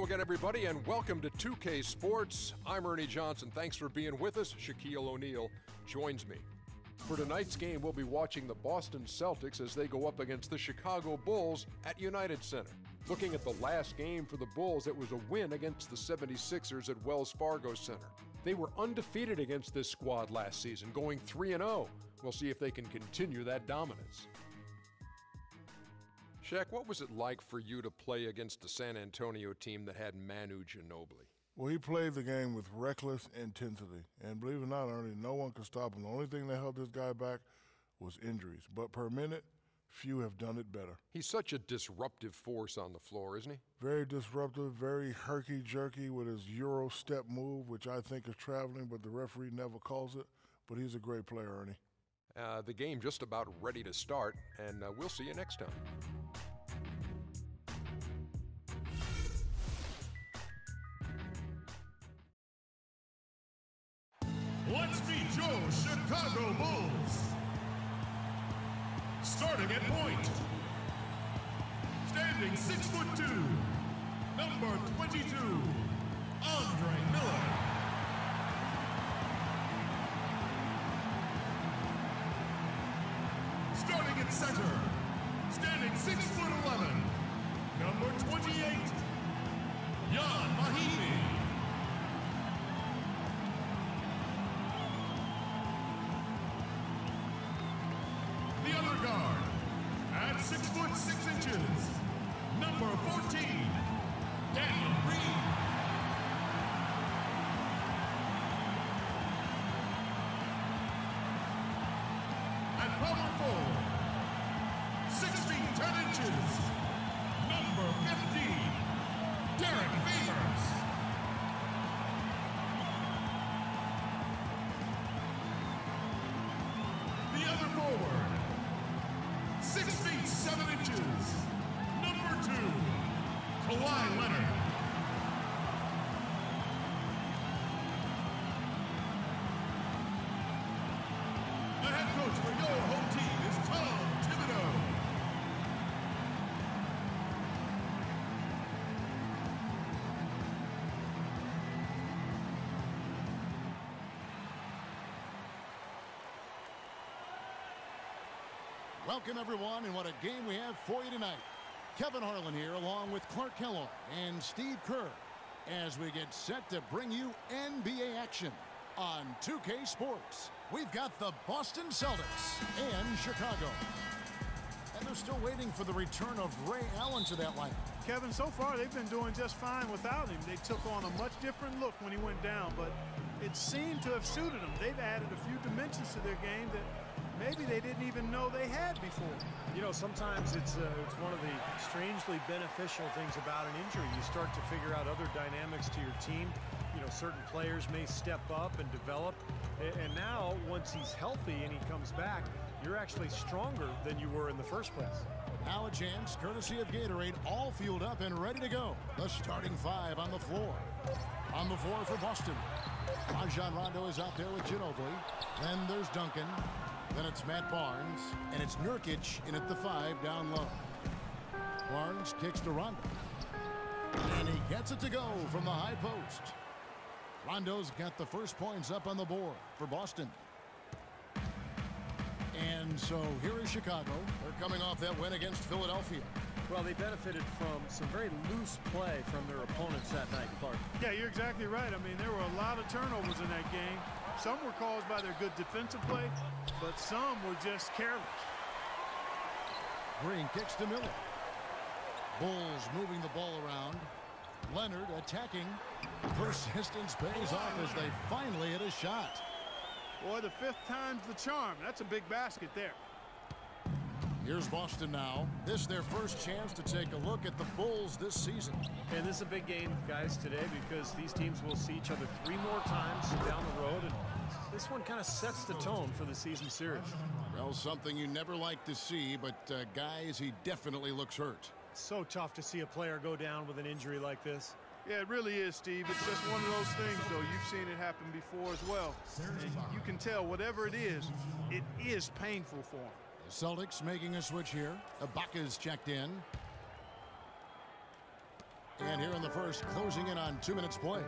again, everybody, and welcome to 2K Sports. I'm Ernie Johnson. Thanks for being with us. Shaquille O'Neal joins me. For tonight's game, we'll be watching the Boston Celtics as they go up against the Chicago Bulls at United Center. Looking at the last game for the Bulls, it was a win against the 76ers at Wells Fargo Center. They were undefeated against this squad last season, going 3-0. We'll see if they can continue that dominance. Shaq, what was it like for you to play against a San Antonio team that had Manu Ginobili? Well, he played the game with reckless intensity. And believe it or not, Ernie, no one could stop him. The only thing that held this guy back was injuries. But per minute, few have done it better. He's such a disruptive force on the floor, isn't he? Very disruptive, very herky-jerky with his Euro step move, which I think is traveling, but the referee never calls it. But he's a great player, Ernie. The game just about ready to start, and we'll see you next time. Let's meet your Chicago Bulls. Starting at point. Standing 6'2", number 22, Andre Miller. Starting at center, standing 6'11", number 28, Mahinmi. The other guard, at 6'6", number 14, Daniel Green. At power forward, 6 feet 10 inches, number 15, Derrick Favours. The other forward, 6 feet 7 inches, number 2, Kawhi Leonard. The head coach for your home team is Tom Thibodeau. Welcome, everyone, and what a game we have for you tonight. Kevin Harlan here, along with Clark Kellogg and Steve Kerr, as we get set to bring you NBA action on 2K Sports. We've got the Boston Celtics and Chicago. And they're still waiting for the return of Ray Allen to that lineup. Kevin, so far they've been doing just fine without him. They took on a much different look when he went down, but it seemed to have suited them. They've added a few dimensions to their game that maybe they didn't even know they had before. You know, sometimes it's one of the strangely beneficial things about an injury. You start to figure out other dynamics to your team. You know, certain players may step up and develop. And now, once he's healthy and he comes back, you're actually stronger than you were in the first place. Now a chance, courtesy of Gatorade, all fueled up and ready to go. The starting five on the floor. On the floor for Boston, Rajon Rondo is out there with Ginobili. Then there's Duncan. Then it's Matt Barnes, and it's Nurkic in at the 5 down low. Barnes kicks to Rondo. And he gets it to go from the high post. Rondo's got the first points up on the board for Boston. And so here is Chicago. They're coming off that win against Philadelphia. Well, they benefited from some very loose play from their opponents that night, Clark. Yeah, you're exactly right. I mean, there were a lot of turnovers in that game. Some were caused by their good defensive play, but some were just careless. Green kicks to Miller. Bulls moving the ball around. Leonard attacking. Persistence pays off as they finally hit a shot. Boy, the 5th time's the charm. That's a big basket there. Here's Boston now. This is their first chance to take a look at the Bulls this season. And this is a big game, guys, today, because these teams will see each other 3 more times down the road. And this one kind of sets the tone for the season series. Well, something you never like to see, but guys, he definitely looks hurt. It's so tough to see a player go down with an injury like this. Yeah, it really is, Steve. It's just one of those things, though. You've seen it happen before as well. And you can tell whatever it is painful for him. The Celtics making a switch here. Ibaka's checked in. And here in the first, closing in on 2 minutes play.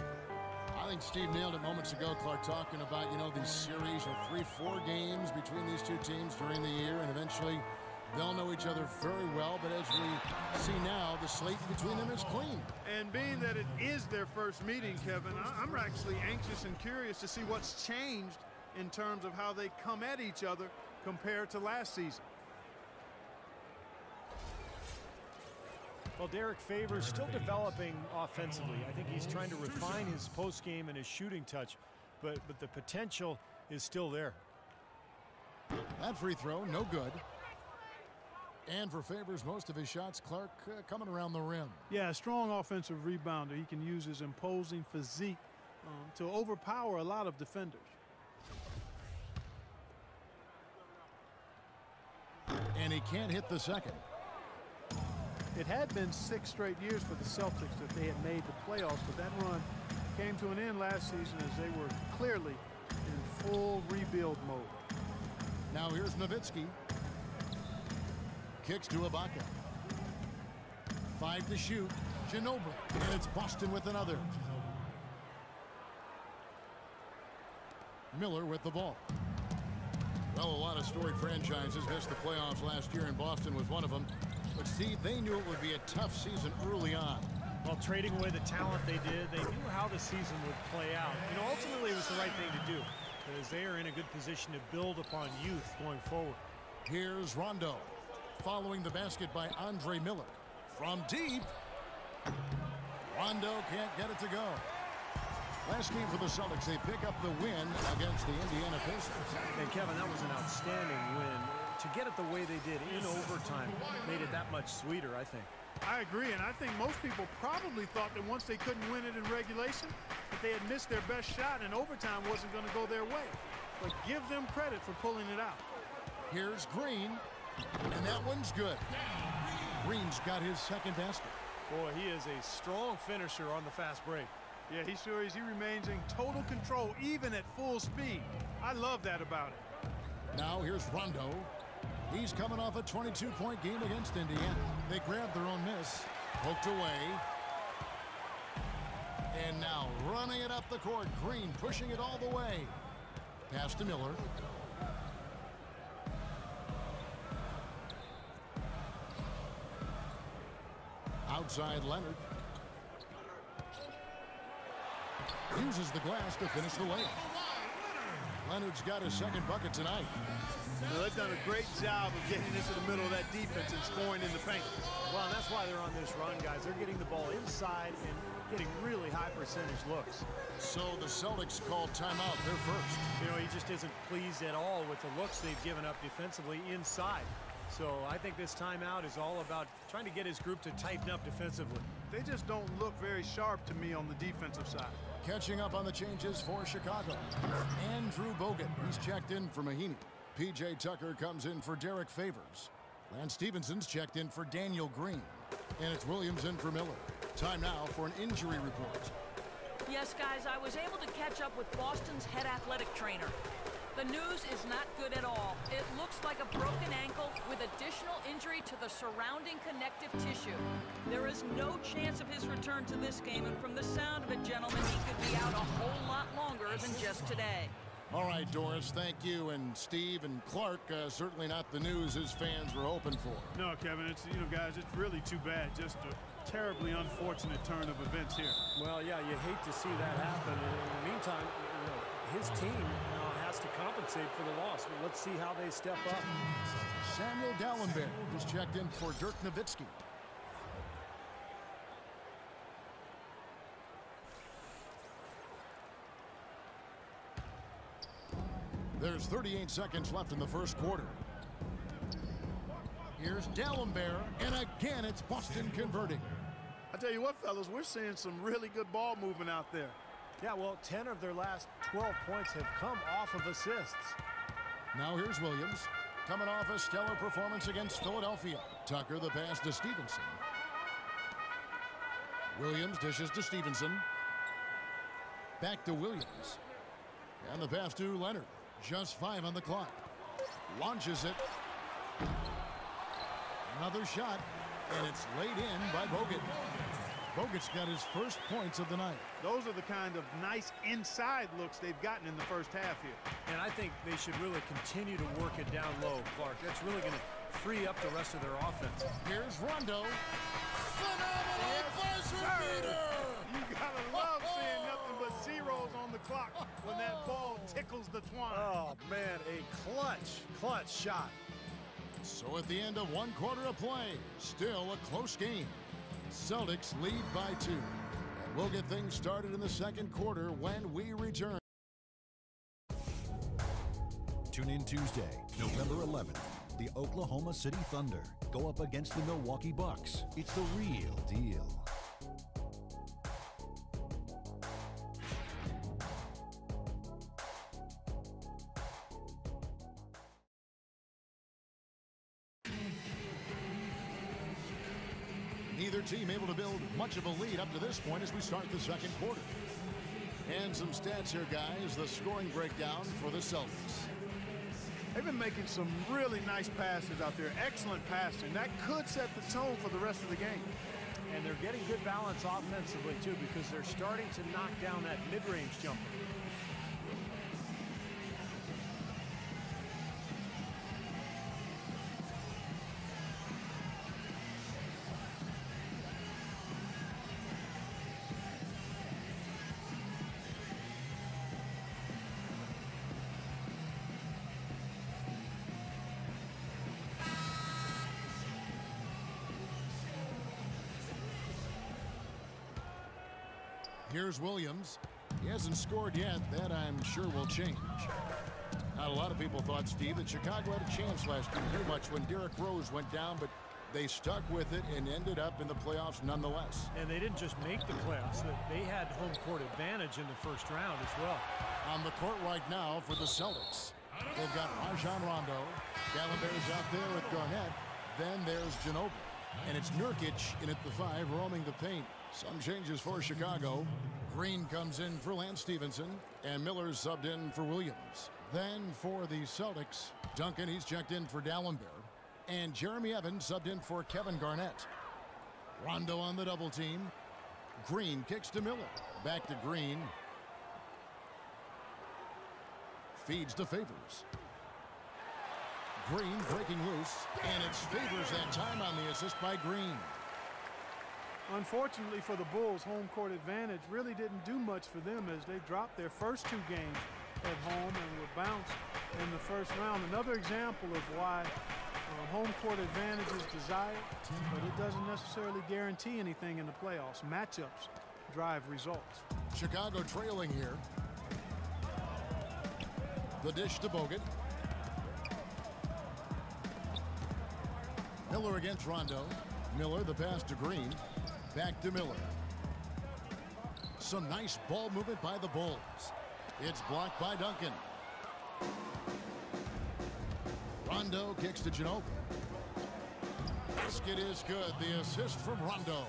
I think Steve nailed it moments ago, Clark, talking about, these series of 3-4 games between these two teams during the year, and eventually they'll know each other very well. But as we see now, the slate between them is clean. And being that it is their first meeting, Kevin, I'm actually anxious and curious to see what's changed in terms of how they come at each other compared to last season. Well, Derrick Favours still developing offensively. I think he's trying to refine his post game and his shooting touch, but the potential is still there. That free throw, no good. And for Favours, most of his shots, Clark, coming around the rim. Yeah, a strong offensive rebounder. He can use his imposing physique to overpower a lot of defenders. And he can't hit the second. It had been 6 straight years for the Celtics that they had made the playoffs, but that run came to an end last season as they were clearly in full rebuild mode. Now here's Nowitzki. Kicks to Ibaka. 5 to shoot. Ginobili. And it's Boston with another. Miller with the ball. Well, a lot of storied franchises missed the playoffs last year, and Boston was one of them. But, Steve, they knew it would be a tough season early on. Well, trading away the talent they did, they knew how the season would play out. Ultimately it was the right thing to do, because they are in a good position to build upon youth going forward. Here's Rondo, following the basket by Andre Miller. From deep, Rondo can't get it to go. Last game for the Celtics, they pick up the win against the Indiana Pacers. And Kevin, that was an outstanding win. To get it the way they did in overtime made it that much sweeter, I think. I agree, and I think most people probably thought that once they couldn't win it in regulation, that they had missed their best shot and overtime wasn't going to go their way. But give them credit for pulling it out. Here's Green, and that one's good. Green's got his second basket. Boy, he is a strong finisher on the fast break. Yeah, he sure is. He remains in total control, even at full speed. I love that about it. Now here's Rondo. He's coming off a 22-point game against Indiana. They grabbed their own miss, poked away. And now running it up the court. Green pushing it all the way. Pass to Miller. Outside Leonard. Uses the glass to finish the layup. Leonard's got his second bucket tonight. Well, they've done a great job of getting into the middle of that defense and scoring in the paint. Well, and that's why they're on this run, guys. They're getting the ball inside and getting really high percentage looks. So the Celtics called timeout. They're first. He just isn't pleased at all with the looks they've given up defensively inside. So I think this timeout is all about trying to get his group to tighten up defensively. They just don't look very sharp to me on the defensive side. Catching up on the changes for Chicago. Andrew Bogut. He's checked in for Mahinmi. P.J. Tucker comes in for Derrick Favours. Lance Stephenson's checked in for Daniel Green. And it's Williams in for Miller. Time now for an injury report. Yes, guys, I was able to catch up with Boston's head athletic trainer. The news is not good at all. It looks like a broken ankle with additional injury to the surrounding connective tissue. There is no chance of his return to this game, and from the sound of it, gentlemen, he could be out a whole lot longer than just today. All right, Doris, thank you. And Steve and Clark, certainly not the news his fans were hoping for. No, Kevin, it's, guys, it's really too bad. Just a terribly unfortunate turn of events here. Well, yeah, you hate to see that happen. In the meantime, his team has to compensate for the loss. But let's see how they step up. Samuel Dallenberg is checked in for Dirk Nowitzki. There's 38 seconds left in the first quarter. Here's Dallenberg, and again it's Boston converting. I tell you what, fellas, we're seeing some really good ball movement out there. Yeah, well, 10 of their last 12 points have come off of assists. Now here's Williams, coming off a stellar performance against Philadelphia. Tucker the pass to Stevenson. Williams dishes to Stevenson. Back to Williams. And the pass to Leonard. Just 5 on the clock. Launches it. Another shot, and it's laid in by Bogut. Bogut's got his first points of the night. Those are the kind of nice inside looks they've gotten in the first half here. And I think they should really continue to work it down low, Clark. That's really going to free up the rest of their offense. Here's Rondo. Phenomenal buzzer beater! You gotta love seeing nothing but zeros on the clock when that ball tickles the twine. Oh, man, a clutch shot. So at the end of 1 quarter of play, still a close game. Celtics lead by 2. And we'll get things started in the second quarter when we return. Tune in Tuesday, November 11th. The Oklahoma City Thunder go up against the Milwaukee Bucks. It's the real deal. Neither team able to build much of a lead up to this point as we start the second quarter. And some stats here, guys. The scoring breakdown for the Celtics. They've been making some really nice passes out there. Excellent passing. That could set the tone for the rest of the game. And they're getting good balance offensively, too, because they're starting to knock down that mid-range jumper. Here's Williams. He hasn't scored yet. That, I'm sure, will change. Not a lot of people thought, Steve, that Chicago had a chance last year pretty much when Derrick Rose went down, but they stuck with it and ended up in the playoffs nonetheless. And they didn't just make the playoffs. They had home court advantage in the first round as well. On the court right now for the Celtics, they've got Rajon Rondo. Gallinber's out there with Garnett. Then there's Ginobili. And it's Nurkic in at the 5, roaming the paint. Some changes for Chicago. Green comes in for Lance Stevenson, and Miller's subbed in for Williams. Then for the Celtics, Duncan, he's checked in for Gallinber, and Jeremy Evans subbed in for Kevin Garnett. Rondo on the double team. Green kicks to Miller. Back to Green. Feeds to Favors. Green breaking loose, and it's Favors that time on the assist by Green. Unfortunately for the Bulls, home court advantage really didn't do much for them as they dropped their first 2 games at home and were bounced in the first round. Another example of why home court advantage is desired, but it doesn't necessarily guarantee anything in the playoffs. Matchups drive results. Chicago trailing here. The dish to Bogut. Miller against Rondo. Miller, the pass to Green. Back to Miller. Some nice ball movement by the Bulls. It's blocked by Duncan. Rondo kicks to Ginobili. Basket is good. The assist from Rondo.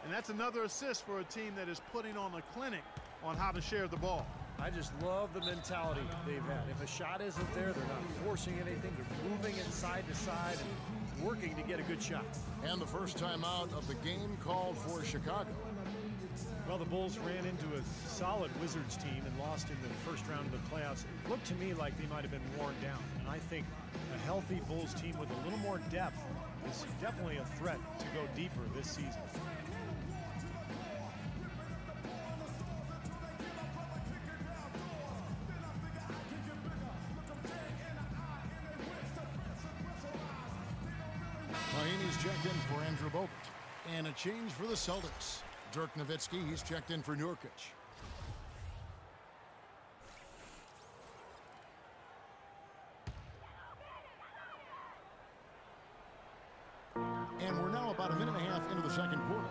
And that's another assist for a team that is putting on a clinic on how to share the ball. I just love the mentality they've had. If a shot isn't there, they're not forcing anything. They're moving it side to side and working to get a good shot. And the first time out of the game called for Chicago. Well, the Bulls ran into a solid Wizards team and lost in the first round of the playoffs. It looked to me like they might have been worn down. And I think a healthy Bulls team with a little more depth is definitely a threat to go deeper this season. Mahinmi's checked in for Andrew Bogut. And a change for the Celtics. Dirk Nowitzki, he's checked in for Nurkic. And we're now about a minute and a half into the second quarter.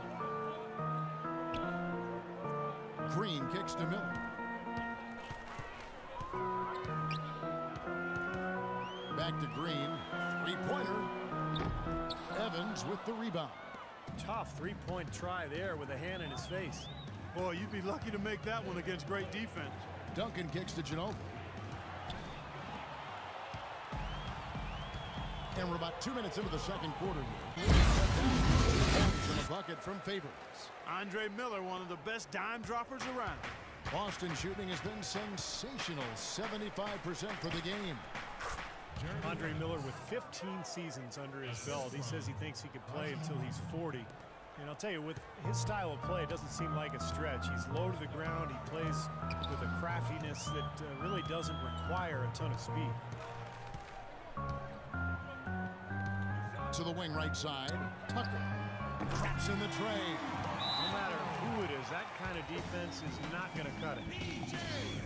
Green kicks to Miller. Back to Green. Three-pointer. Evans with the rebound. Tough three-point try there with a hand in his face. Boy, you'd be lucky to make that one against great defense. Duncan kicks to Ginobili. And we're about 2 minutes into the second quarter here. And a bucket from Favours. Andre Miller, one of the best dime droppers around. Boston shooting has been sensational, 75% for the game. Andre Miller with 15 seasons under his belt. He says he thinks he could play until he's 40. And I'll tell you, with his style of play, it doesn't seem like a stretch. He's low to the ground. He plays with a craftiness that really doesn't require a ton of speed. To the wing right side, Tucker traps in the tray. No matter who it is, that kind of defense is not going to cut it.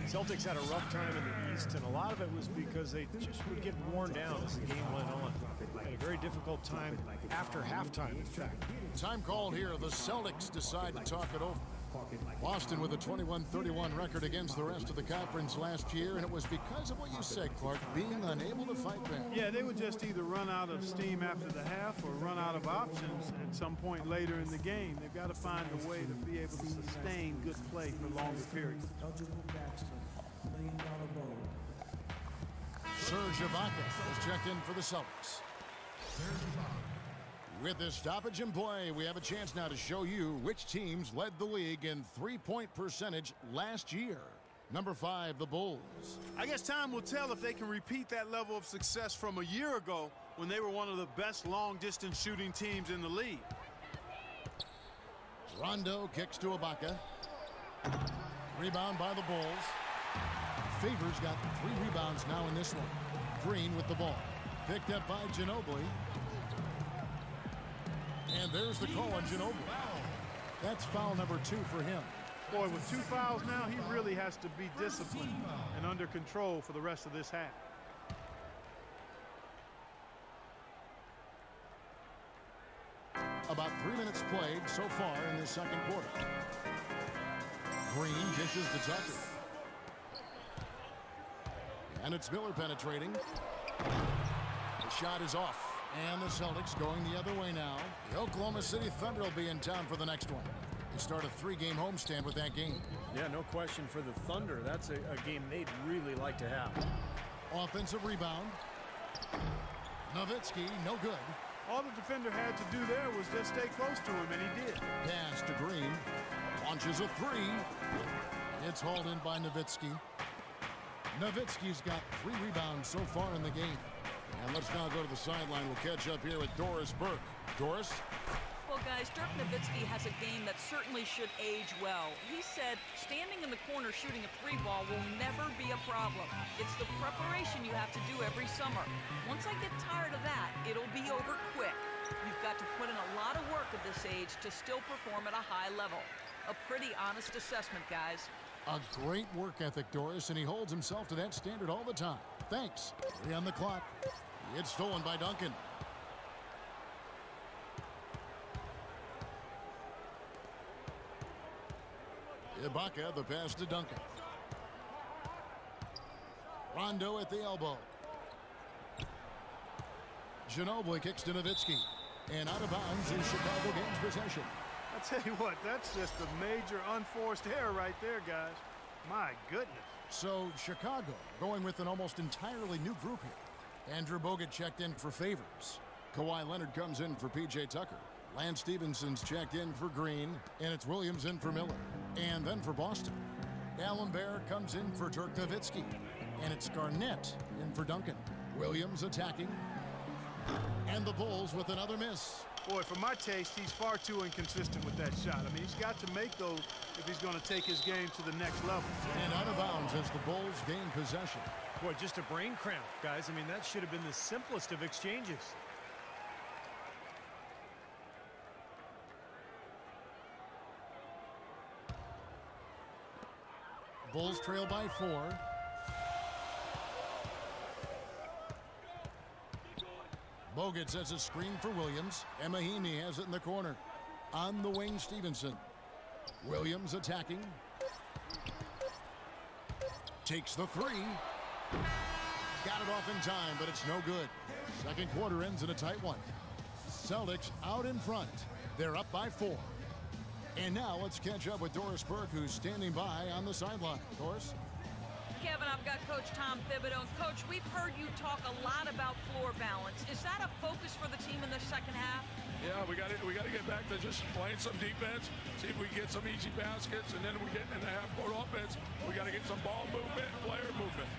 Celtics had a rough time in the East, and a lot of it was because they just would get worn down as the game went on. Had a very difficult time after halftime, in fact. Time called here. The Celtics decide to talk it over. Boston with a 21-31 record against the rest of the conference last year, and it was because of what you said, Clark, being unable to fight back. Yeah, they would just either run out of steam after the half or run out of options at some point later in the game. They've got to find a way to be able to sustain good play for longer periods. Serge Ibaka has checked in for the Celtics. With this stoppage in play, we have a chance now to show you which teams led the league in three-point percentage last year. Number 5, the Bulls. I guess time will tell if they can repeat that level of success from a year ago when they were one of the best long-distance shooting teams in the league. Rondo kicks to Ibaka. Rebound by the Bulls. Favours got 3 rebounds now in this one. Green with the ball. Picked up by Ginobili. And there's the call on Ginobili. That's foul number 2 for him. Boy, with 2 fouls now, he really has to be disciplined and under control for the rest of this half. About 3 minutes played so far in the second quarter. Green dishes to Tucker. And it's Miller penetrating. The shot is off. And the Celtics going the other way now. The Oklahoma City Thunder will be in town for the next one. They start a 3-game homestand with that game. Yeah, no question for the Thunder. That's a game they'd really like to have. Offensive rebound. Nowitzki, no good. All the defender had to do there was just stay close to him, and he did. Pass to Green. Launches a 3. It's hauled in by Nowitzki. Nowitzki's got 3 rebounds so far in the game. And let's now go to the sideline. We'll catch up here with Doris Burke. Doris? Well, guys, Dirk Nowitzki has a game that certainly should age well. He said standing in the corner shooting a 3-ball will never be a problem. It's the preparation you have to do every summer. Once I get tired of that, it'll be over quick. You've got to put in a lot of work at this age to still perform at a high level. A pretty honest assessment, guys. A great work ethic, Doris, and he holds himself to that standard all the time. Thanks. 3 on the clock. It's stolen by Duncan. Ibaka, the pass to Duncan. Rondo at the elbow. Ginobili kicks to Nowitzki. And out of bounds is Chicago gains possession. I tell you what, that's just a major unforced error right there, guys. My goodness. So Chicago going with an almost entirely new group here. Andrew Bogut checked in for Favours. Kawhi Leonard comes in for P.J. Tucker. Lance Stephenson's checked in for Green. And it's Williams in for Miller. And then for Boston, Allen Bear comes in for Dirk Nowitzki. And it's Garnett in for Duncan. Williams attacking. And the Bulls with another miss. Boy, for my taste, he's far too inconsistent with that shot. I mean, he's got to make those if he's going to take his game to the next level. And out of bounds as the Bulls gain possession. Boy, just a brain cramp, guys. I mean, that should have been the simplest of exchanges. Bulls trail by 4. Bogut sets a screen for Williams. And Mahinmi has it in the corner. On the wing, Stevenson. Williams attacking. Takes the 3. Got it off in time, but it's no good. Second quarter ends in a tight one. Celtics out in front. They're up by 4. And now let's catch up with Doris Burke, who's standing by on the sideline. Doris? Kevin, I've got Coach Tom Thibodeau. And Coach, we've heard you talk a lot about floor balance. Is that a focus for the team in the second half? Yeah, we got to get back to just playing some defense, see if we can get some easy baskets, and then we get in the half-court offense. We got to get some ball movement, player movement.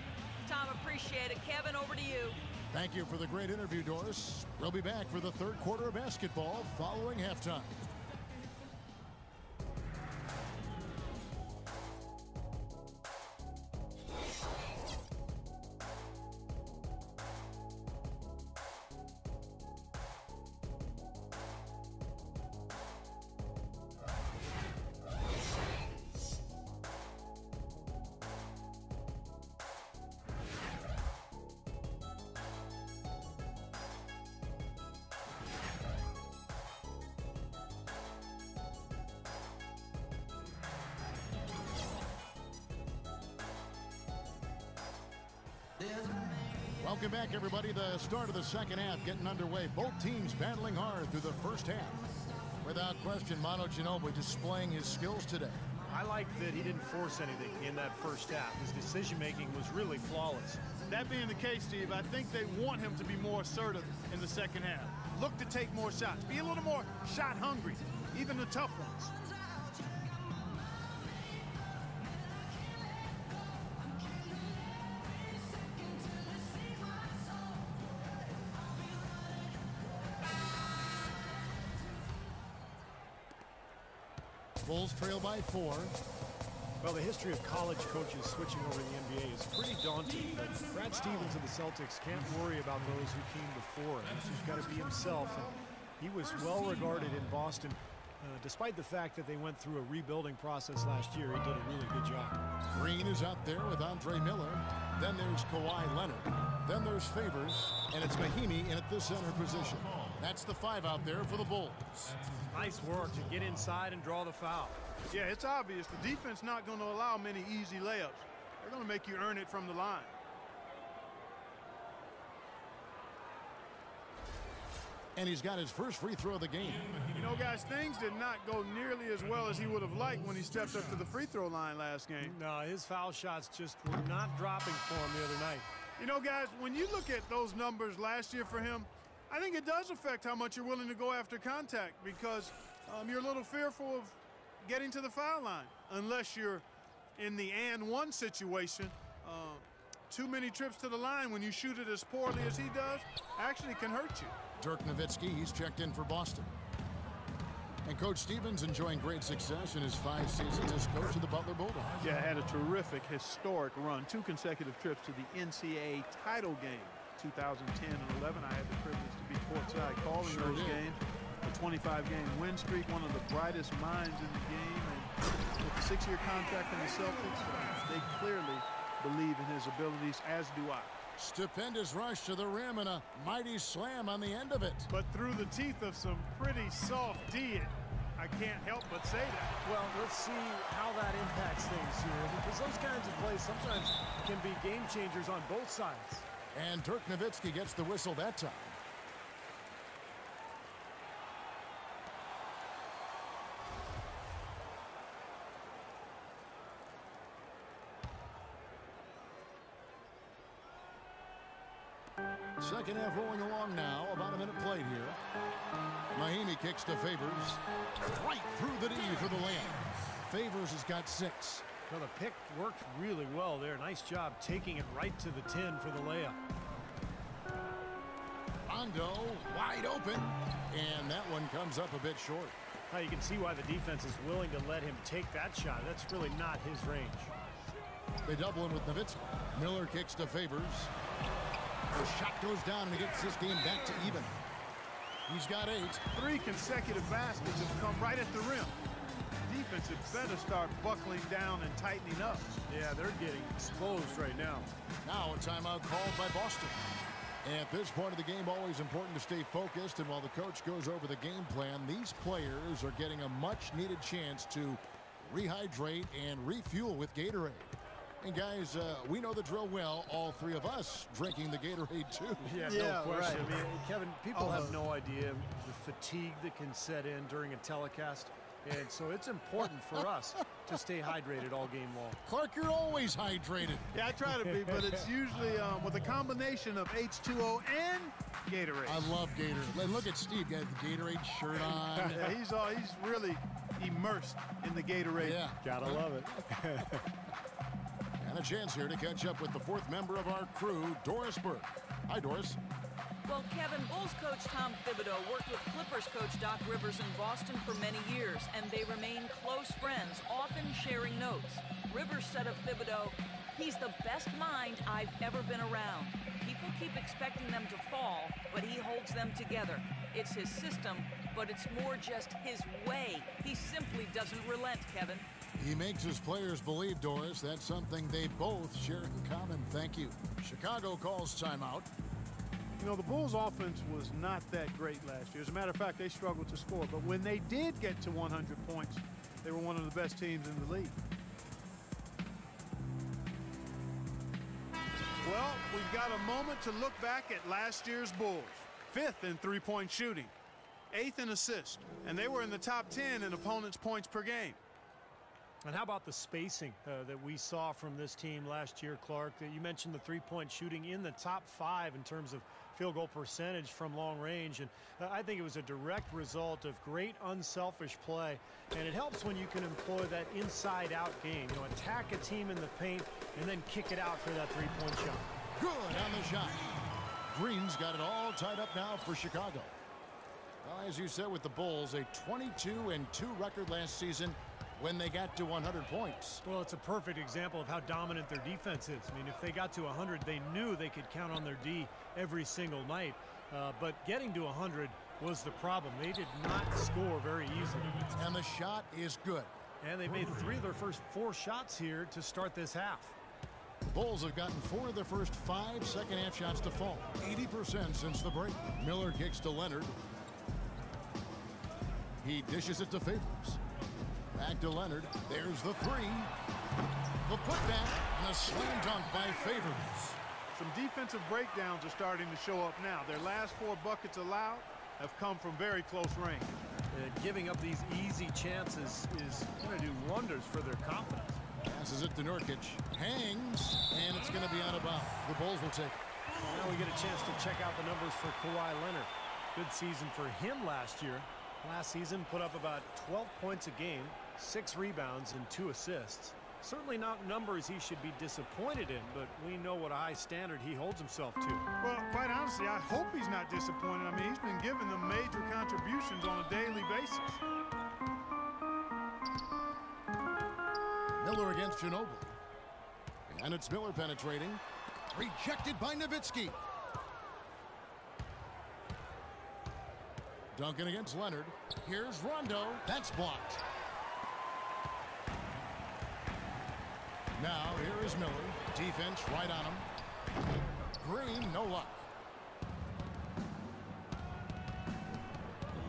Tom, appreciate it. Kevin, over to you. Thank you for the great interview, Doris. We'll be back for the third quarter of basketball following halftime. Welcome back, everybody. The start of the second half getting underway. Both teams battling hard through the first half. Without question, Manu Ginobili displaying his skills today. I like that he didn't force anything in that first half. His decision-making was really flawless. That being the case, Steve, I think they want him to be more assertive in the second half. Look to take more shots. Be a little more shot hungry, even the tough ones. Bulls trail by 4. Well, the history of college coaches switching over to the NBA is pretty daunting. But Brad Stevens of the Celtics can't worry about those who came before him. He's got to be himself. And he was well regarded in Boston. Despite the fact that they went through a rebuilding process last year, he did a really good job. Green is out there with Andre Miller. Then there's Kawhi Leonard. Then there's Favours. And it's Mahinmi in at the center position. That's the 5 out there for the Bulls. Nice work to get inside and draw the foul. Yeah, it's obvious the defense not going to allow many easy layups. They're going to make you earn it from the line. And he's got his first free throw of the game. You know, guys, things did not go nearly as well as he would have liked when he stepped up to the free throw line last game. No, his foul shots just were not dropping for him the other night. You know, guys, when you look at those numbers last year for him, I think it does affect how much you're willing to go after contact because you're a little fearful of getting to the foul line unless you're in the and one situation. Too many trips to the line when you shoot it as poorly as he does actually can hurt you. Dirk Nowitzki, he's checked in for Boston. And Coach Stevens enjoying great success in his 5 seasons as coach of the Butler Bulldogs. Yeah, had a terrific, historic run. 2 consecutive trips to the NCAA title game. 2010 and 11, I had the privilege to be courtside calling those games. A 25-game win streak, one of the brightest minds in the game. And with a 6-year contract in the Celtics, they clearly believe in his abilities, as do I. Stupendous rush to the rim and a mighty slam on the end of it. But through the teeth of some pretty soft D, I can't help but say that. Well, let's see how that impacts things here, because those kinds of plays sometimes can be game changers on both sides. And Dirk Nowitzki gets the whistle that time. Second half rolling along now. About a minute played here. Mahinmi kicks to Favours. Right through the D for the layup. Favours has got 6. Well, the pick worked really well there. Nice job taking it right to the 10 for the layup. Rondo wide open. And that one comes up a bit short. Now you can see why the defense is willing to let him take that shot. That's really not his range. They double him with Nowitzki. Miller kicks to Favours. The shot goes down and he gets this game back to even. He's got 8. 3 consecutive baskets have come right at the rim. Defense had better start buckling down and tightening up. Yeah, they're getting exposed right now. Now a timeout called by Boston. At this point of the game, always important to stay focused. And while the coach goes over the game plan, these players are getting a much-needed chance to rehydrate and refuel with Gatorade. And guys, we know the drill well, all 3 of us drinking the Gatorade too. Yeah, no question. Right. I mean, Kevin, people have no idea the fatigue that can set in during a telecast. And so it's important for us to stay hydrated all game long. Clark, you're always hydrated. Yeah, I try to be, but it's usually with a combination of H2O and Gatorade. I love Gatorade. And look at Steve, got the Gatorade shirt on. Yeah, he's really immersed in the Gatorade. Yeah. Gotta love it. And a chance here to catch up with the fourth member of our crew, Doris Burke. Hi, Doris. Well, Kevin, Bulls coach Tom Thibodeau worked with Clippers coach Doc Rivers in Boston for many years, and they remain close friends, often sharing notes. Rivers said of Thibodeau, "He's the best mind I've ever been around. People keep expecting them to fall, but he holds them together. It's his system, but it's more just his way. He simply doesn't relent, Kevin." He makes his players believe, Doris. That's something they both share in common. Thank you. Chicago calls timeout. You know, the Bulls' offense was not that great last year. As a matter of fact, they struggled to score. But when they did get to 100 points, they were one of the best teams in the league. Well, we've got a moment to look back at last year's Bulls. 5th in three-point shooting, 8th in assists, and they were in the top 10 in opponents' points per game. And how about the spacing that we saw from this team last year, Clark? You mentioned the three-point shooting in the top 5 in terms of field goal percentage from long range. And I think it was a direct result of great unselfish play. And it helps when you can employ that inside-out game. You know, attack a team in the paint and then kick it out for that three-point shot. Good on the shot. Green's got it all tied up now for Chicago. Well, as you said with the Bulls, a 22-2 record last season when they got to 100 points. Well, it's a perfect example of how dominant their defense is. I mean, if they got to 100, they knew they could count on their D every single night. But getting to 100 was the problem. They did not score very easily. And the shot is good. And they made 3 of their first 4 shots here to start this half. The Bulls have gotten 4 of their first 5 second-half shots to fall. 80% since the break. Miller kicks to Leonard. He dishes it to Favours. Back to Leonard. There's the 3. The putback and a slam dunk by Favours. Some defensive breakdowns are starting to show up now. Their last 4 buckets allowed have come from very close range. Giving up these easy chances is going to do wonders for their confidence. Passes it to Nurkic. Hangs, and it's going to be out of bounds. The Bulls will take it. Now we get a chance to check out the numbers for Kawhi Leonard. Good season for him last year. Last season put up about 12 points a game, 6 rebounds, and 2 assists. Certainly not numbers he should be disappointed in, but we know what a high standard he holds himself to. Well, quite honestly, I hope he's not disappointed. I mean, he's been giving them major contributions on a daily basis. Miller against Ginobili. And it's Miller penetrating. Rejected by Nowitzki. Duncan against Leonard. Here's Rondo. That's blocked. Now here is Miller. Defense right on him. Green, no luck.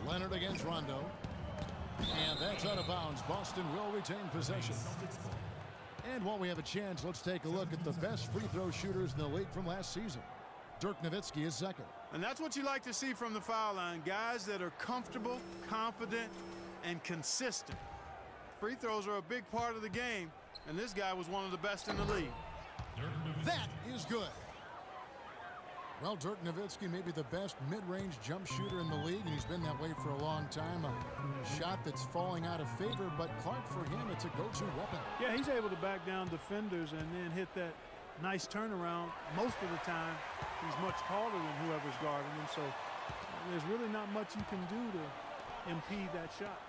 Leonard against Rondo. And that's out of bounds. Boston will retain possession. And while we have a chance, let's take a look at the best free throw shooters in the league from last season. Dirk Nowitzki is second. And that's what you like to see from the foul line. Guys that are comfortable, confident, and consistent. Free throws are a big part of the game, and this guy was one of the best in the league. That is good. Well, Dirk Nowitzki may be the best mid-range jump shooter in the league, and he's been that way for a long time. A shot that's falling out of favor, but Clark, for him, it's a go-to weapon. Yeah, he's able to back down defenders and then hit that nice turnaround. Most of the time, he's much taller than whoever's guarding him, so there's really not much you can do to impede that shot.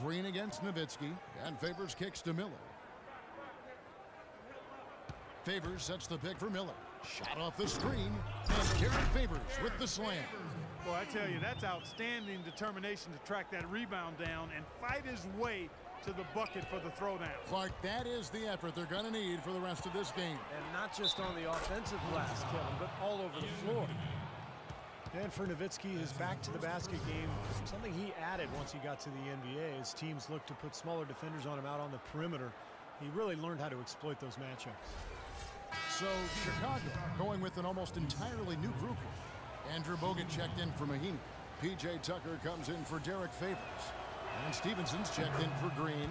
Green against Nowitzki, and Favours kicks to Miller. Favours sets the pick for Miller. Shot off the screen, and Derrick Favours with the slam. Boy, I tell you, that's outstanding determination to track that rebound down and fight his way to the bucket for the throwdown. Clark, that is the effort they're going to need for the rest of this game. And not just on the offensive glass, Kevin, but all over the floor. And for Nowitzki, his back-to-the-basket game, something he added once he got to the NBA as teams look to put smaller defenders on him out on the perimeter. He really learned how to exploit those matchups. So Chicago going with an almost entirely new group. Andrew Bogut checked in for Mahinmi. P.J. Tucker comes in for Derrick Favours. And Stevenson's checked in for Green.